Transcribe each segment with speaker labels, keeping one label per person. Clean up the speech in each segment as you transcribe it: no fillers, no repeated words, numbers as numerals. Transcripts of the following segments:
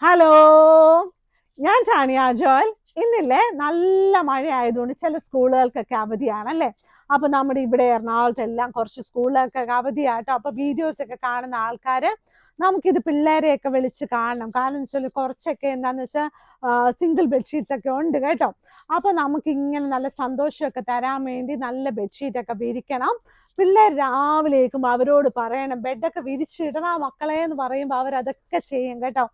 Speaker 1: Hello, ഞാൻ Tanya Joel. ഇന്നില്ലേ നല്ല മഴ ആയതുകൊണ്ട് ചില സ്കൂളുകൾക്കൊക്കെ അവധിയാണല്ലേ. അപ്പൊ നമ്മുടെ ഇവിടെ എറണാകുളത്ത് എല്ലാം കുറച്ച് സ്കൂളുകൾക്കൊക്കെ അവധിയാട്ടോ. അപ്പൊ വീഡിയോസ് ഒക്കെ കാണുന്ന ആൾക്കാര് നമുക്കിത് പിള്ളേരെയൊക്കെ വിളിച്ച് കാണണം. കാരണം എന്ന് വെച്ചാൽ കുറച്ചൊക്കെ എന്താന്ന് വെച്ചാൽ സിംഗിൾ ബെഡ്ഷീറ്റ്സ് ഒക്കെ ഉണ്ട് കേട്ടോ. അപ്പൊ നമുക്ക് ഇങ്ങനെ നല്ല സന്തോഷമൊക്കെ തരാൻ വേണ്ടി നല്ല ബെഡ്ഷീറ്റ് ഒക്കെ വിരിക്കണം. പിള്ളേർ രാവിലെ ഏൽക്കുമ്പോൾ അവരോട് പറയണം ബെഡൊക്കെ വിരിച്ചിടണ മക്കളെ എന്ന് പറയുമ്പോൾ അവരതൊക്കെ ചെയ്യും കേട്ടോ.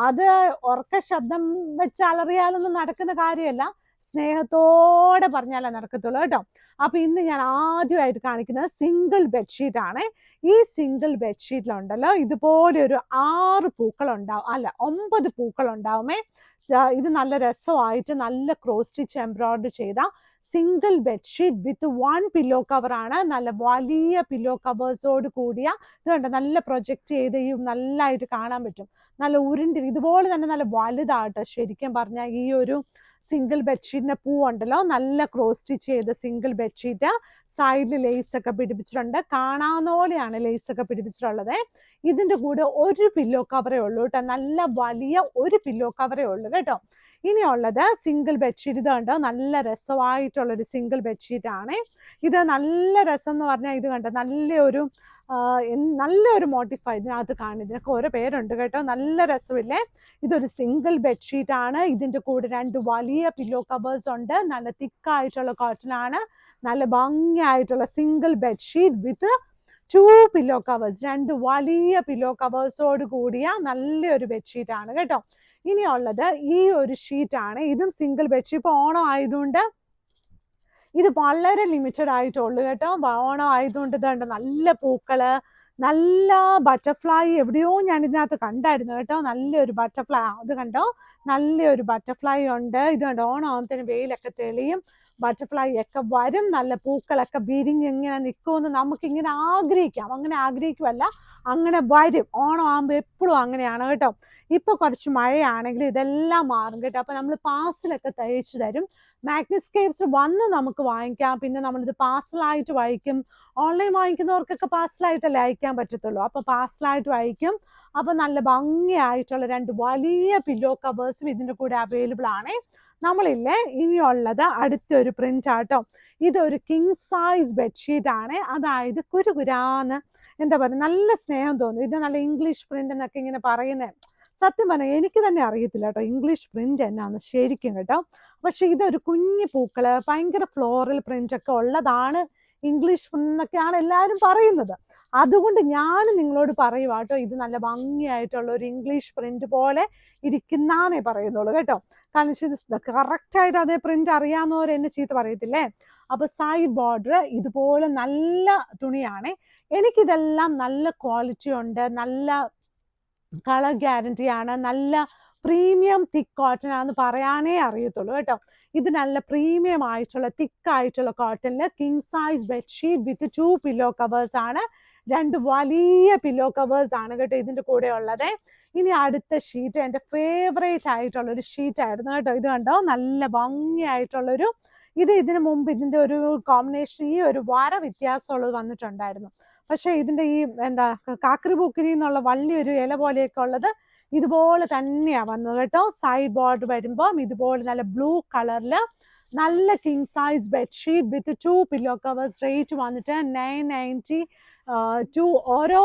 Speaker 1: അത് ഉറക്ക ശബ്ദം വെച്ച് അലറിയാലൊന്നും നടക്കുന്ന കാര്യമല്ല, സ്നേഹത്തോടെ പറഞ്ഞാലേ നടക്കത്തുള്ളൂ കേട്ടോ. അപ്പൊ ഇന്ന് ഞാൻ ആദ്യമായിട്ട് കാണിക്കുന്നത് സിംഗിൾ ബെഡ്ഷീറ്റ് ആണ്. ഈ സിംഗിൾ ബെഡ്ഷീറ്റിലുണ്ടല്ലോ ഇതുപോലെ ഒരു 6 പൂക്കൾ ഉണ്ടാവും, അല്ല 9 പൂക്കൾ ഉണ്ടാവുമേ. ഇത് നല്ല രസമായിട്ട് നല്ല ക്രോസ് സ്റ്റിച്ച് എംബ്രോയിഡറി ചെയ്ത സിംഗിൾ ബെഡ്ഷീറ്റ് വിത്ത് 1 പില്ലോ കവർ ആണ്. നല്ല വലിയ പില്ലോ കവേഴ്സോട് കൂടിയ ഇത് കണ്ടോ, നല്ല പ്രൊജക്ട് ചെയ്ത് നല്ലതായിട്ട് കാണാൻ പറ്റും. നല്ല ഉരുണ്ടി ഇതുപോലെ തന്നെ നല്ല വലുതാട്ടോ. ശരിക്കും പറഞ്ഞാൽ ഈ ഒരു സിംഗിൾ ബെഡ്ഷീറ്റിന്റെ പൂവുണ്ടല്ലോ, നല്ല ക്രോസ് സ്റ്റിച്ച് ചെയ്ത സിംഗിൾ ബെഡ്ഷീറ്റ്. സൈഡിൽ ലേസ് ഒക്കെ പിടിപ്പിച്ചിട്ടുണ്ട്, കാണാവുന്ന പോലെയാണ് ലേസ് ഒക്കെ പിടിപ്പിച്ചിട്ടുള്ളത്. ഇതിന്റെ കൂടെ ഒരു പില്ലോ കവറേ ഉള്ളൂ കേട്ടോ, നല്ല വലിയ ഒരു പില്ലോ കവറേ ഉള്ളൂ കേട്ടോ. ഇനിയുള്ളത് സിംഗിൾ ബെഡ്ഷീറ്റ്. ഇത് കണ്ടോ, നല്ല രസമായിട്ടുള്ളൊരു സിംഗിൾ ബെഡ്ഷീറ്റ് ആണ് ഇത്. നല്ല രസം എന്ന് പറഞ്ഞാൽ ഇത് കണ്ടോ, നല്ലൊരു മോട്ടിഫൈ ഇതിനകത്ത് കാണും. ഇതിനൊക്കെ ഓരോ പേരുണ്ട് കേട്ടോ, നല്ല രസമില്ലേ. ഇതൊരു സിംഗിൾ ബെഡ്ഷീറ്റ് ആണ്. ഇതിന്റെ കൂടെ 2 വലിയ പില്ലോ കവേഴ്സ് ഉണ്ട്. നല്ല തിക്കായിട്ടുള്ള കോട്ടൺ ആണ്. നല്ല ഭംഗിയായിട്ടുള്ള single bedsheet with 2 pillow covers, 2 വലിയ പില്ലോ കവേഴ്സോട് കൂടിയ നല്ലൊരു ബെഡ്ഷീറ്റ് ആണ് കേട്ടോ. ഇനിയുള്ളത് ഈ ഒരു ഷീറ്റ് ആണ്. ഇതും സിംഗിൾ ബെഡ്ഷീറ്റ്. ഇപ്പൊ ഓണം ആയതുകൊണ്ട് ഇത് വളരെ ലിമിറ്റഡ് ആയിട്ടുള്ളൂ കേട്ടോ. ഓണം ആയതുകൊണ്ട് ഇതുണ്ട് നല്ല പൂക്കള്, നല്ല ബട്ടർഫ്ലൈ. എവിടെയോ ഞാൻ ഇതിനകത്ത് കണ്ടായിരുന്നു കേട്ടോ, നല്ലൊരു ബട്ടർഫ്ലൈ. അത് കണ്ടോ, നല്ലൊരു ബട്ടർഫ്ലൈ ഉണ്ട്. ഇത് കണ്ടോ, ഓണത്തിന് വെയിലൊക്കെ തെളിയും, ബട്ടർഫ്ലൈ ഒക്കെ വരും, നല്ല പൂക്കളൊക്കെ വിരിഞ്ഞ് ഇങ്ങനെ നിൽക്കുമെന്ന് നമുക്കിങ്ങനെ ആഗ്രഹിക്കാം. അങ്ങനെ ആഗ്രഹിക്കുമല്ല, അങ്ങനെ വരും. ഓണം ആകുമ്പോൾ എപ്പോഴും അങ്ങനെയാണ് കേട്ടോ. ഇപ്പൊ കുറച്ച് മഴയാണെങ്കിൽ ഇതെല്ലാം മാറും കേട്ടോ. അപ്പൊ നമ്മൾ പാഴ്സലൊക്കെ തയ്ച്ചു തരും. മാഗ്നസ്കേപ്സ് വന്ന് നമുക്ക് വാങ്ങിക്കാം. പിന്നെ നമ്മളിത് പാഴ്സലായിട്ട് വായിക്കും. ഓൺലൈൻ വാങ്ങിക്കുന്നവർക്കൊക്കെ പാഴ്സലായിട്ടല്ലേ അയക്കാൻ പറ്റത്തുള്ളൂ. അപ്പൊ പാഴ്സലായിട്ട് വായിക്കും. അപ്പൊ നല്ല ഭംഗിയായിട്ടുള്ള 2 വലിയ പില്ലോ കവേഴ്സും ഇതിന്റെ കൂടെ അവൈലബിൾ ആണ്. നമ്മളില്ലേ ഇനിയുള്ളത് അടുത്തൊരു പ്രിന്റ് ആട്ടോ. ഇതൊരു കിങ് സൈസ് ബെഡ്ഷീറ്റ് ആണ്. അതായത് കുരുകുരാന്ന് എന്താ പറയുക, നല്ല സ്നേഹം തോന്നും. ഇത് നല്ല ഇംഗ്ലീഷ് പ്രിന്റ് എന്നൊക്കെ ഇങ്ങനെ പറയുന്നത്. സത്യം പറഞ്ഞാൽ എനിക്ക് തന്നെ അറിയത്തില്ല കേട്ടോ ഇംഗ്ലീഷ് പ്രിന്റ് എന്നാന്ന് ശരിക്കും കേട്ടോ. പക്ഷെ ഇതൊരു കുഞ്ഞു പൂക്കള്, ഭയങ്കര ഫ്ലോറൽ പ്രിന്റ് ഒക്കെ ഉള്ളതാണ് ഇംഗ്ലീഷ് പ്രിന്റ് എന്നൊക്കെയാണ് എല്ലാവരും പറയുന്നത്. അതുകൊണ്ട് ഞാൻ നിങ്ങളോട് പറയുക കേട്ടോ, ഇത് നല്ല ഭംഗിയായിട്ടുള്ള ഒരു ഇംഗ്ലീഷ് പ്രിന്റ് പോലെ ഇരിക്കുന്നേ പറയുന്നുള്ളൂ കേട്ടോ. കാരണം ഇത് കറക്റ്റായിട്ട് അതേ പ്രിന്റ് അറിയാവുന്നവർ എന്നെ ചീത്ത പറയത്തില്ലേ. അപ്പൊ സൈഡ് ബോർഡർ ഇതുപോലെ നല്ല തുണിയാണ്. എനിക്കിതെല്ലാം നല്ല ക്വാളിറ്റി ഉണ്ട്, നല്ല കളർ ഗ്യാരണ്ടി ആണ്, നല്ല പ്രീമിയം തിക്ക് കോട്ടൺ ആണെന്ന് പറയാനേ അറിയത്തുള്ളൂ കേട്ടോ. ഇത് നല്ല പ്രീമിയം ആയിട്ടുള്ള തിക്കായിട്ടുള്ള കോട്ടണില് king size bedsheet with 2 pillow covers ആണ്. 2 വലിയ പില്ലോ കവേഴ്സ് ആണ് കേട്ടോ ഇതിന്റെ കൂടെ ഉള്ളത്. ഇനി അടുത്ത ഷീറ്റ് എൻ്റെ ഫേവറേറ്റ് ആയിട്ടുള്ള ഒരു ഷീറ്റ് ആയിരുന്നു കേട്ടോ. ഇത് കണ്ടോ, നല്ല ഭംഗിയായിട്ടുള്ളൊരു ഇതിനു മുമ്പ് ഇതിന്റെ ഒരു കോമ്പിനേഷൻ ഈ ഒരു വ്യത്യാസമുള്ളത് വന്നിട്ടുണ്ടായിരുന്നു. പക്ഷെ ഇതിന്റെ ഈ എന്താ കാക്കരി പൂക്കരി എന്നുള്ള വലിയൊരു ഇല പോലെയൊക്കെ ഉള്ളത് ഇതുപോലെ തന്നെയാ വന്നത് കേട്ടോ. സൈഡ് ബോർഡർ വരുമ്പോൾ ഇതുപോലെ നല്ല ബ്ലൂ കളറില് നല്ല king size bedsheet with 2 pillow covers. Rate വന്നിട്ട് 990. ഓരോ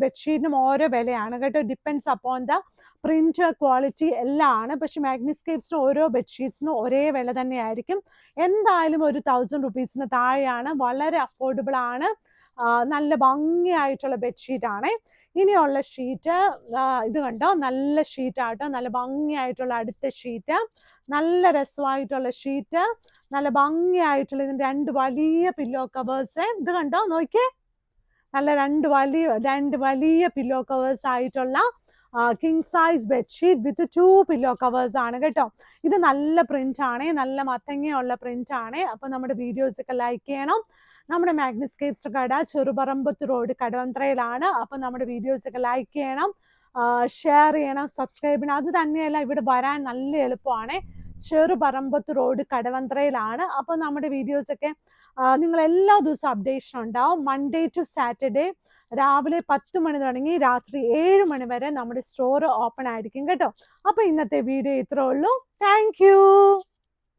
Speaker 1: ബെഡ്ഷീറ്റിനും ഓരോ വിലയാണ് കേട്ടോ. Depends upon the print quality എല്ലാം ആണ്. പക്ഷെ മാഗ്നസ്കേപ്സിന് ഓരോ ബെഡ്ഷീറ്റ്സിനും ഒരേ വില തന്നെയായിരിക്കും. എന്തായാലും ഒരു 1000 റുപ്പീസിന് താഴെയാണ്. വളരെ അഫോർഡബിൾ ആണ്. നല്ല ഭംഗിയായിട്ടുള്ള ബെഡ്ഷീറ്റ് ആണ്. ഇനിയുള്ള ഷീറ്റ് ഇത് കണ്ടോ, നല്ല ഷീറ്റ് ആട്ടോ, നല്ല ഭംഗിയായിട്ടുള്ള അടുത്ത ഷീറ്റ്, നല്ല രസമായിട്ടുള്ള ഷീറ്റ്, നല്ല ഭംഗിയായിട്ടുള്ള ഇതിന്റെ 2 വലിയ പില്ലോ കവേഴ്സ്. ഇത് കണ്ടോ, നോക്കിയേ, നല്ല 2 വലിയ പില്ലോ കവേഴ്സ് ആയിട്ടുള്ള king size bedsheet with 2 pillow covers ആണ് കേട്ടോ. ഇത് നല്ല പ്രിന്റ് ആണ്, നല്ല മത്തങ്ങയുള്ള പ്രിന്റ് ആണ്. അപ്പൊ നമ്മുടെ വീഡിയോസ് ഒക്കെ ലൈക്ക് ചെയ്യണം. നമ്മുടെ മാഗ്നസ്കേപ്സ് കട ചെറുപറമ്പത്ത് റോഡ് കടവന്ത്രയിലാണ്. അപ്പൊ നമ്മുടെ വീഡിയോസ് ഒക്കെ ലൈക്ക് ചെയ്യണം, ഷെയർ ചെയ്യണം, സബ്സ്ക്രൈബ് ചെയ്യണം. അത് തന്നെയല്ല, ഇവിടെ വരാൻ നല്ല എളുപ്പമാണ്. ചെറുപറമ്പത്ത് റോഡ് കടവന്ത്രയിലാണ്. അപ്പോൾ നമ്മുടെ വീഡിയോസൊക്കെ നിങ്ങൾ എല്ലാ ദിവസവും അപ്ഡേഷൻ ഉണ്ടാവും. മൺഡേ ടു സാറ്റർഡേ രാവിലെ 10 മണി തുടങ്ങി രാത്രി 7 മണി വരെ നമ്മുടെ സ്റ്റോർ ഓപ്പൺ ആയിരിക്കും കേട്ടോ. അപ്പോൾ ഇന്നത്തെ വീഡിയോ ഇത്രേ ഉള്ളൂ. താങ്ക്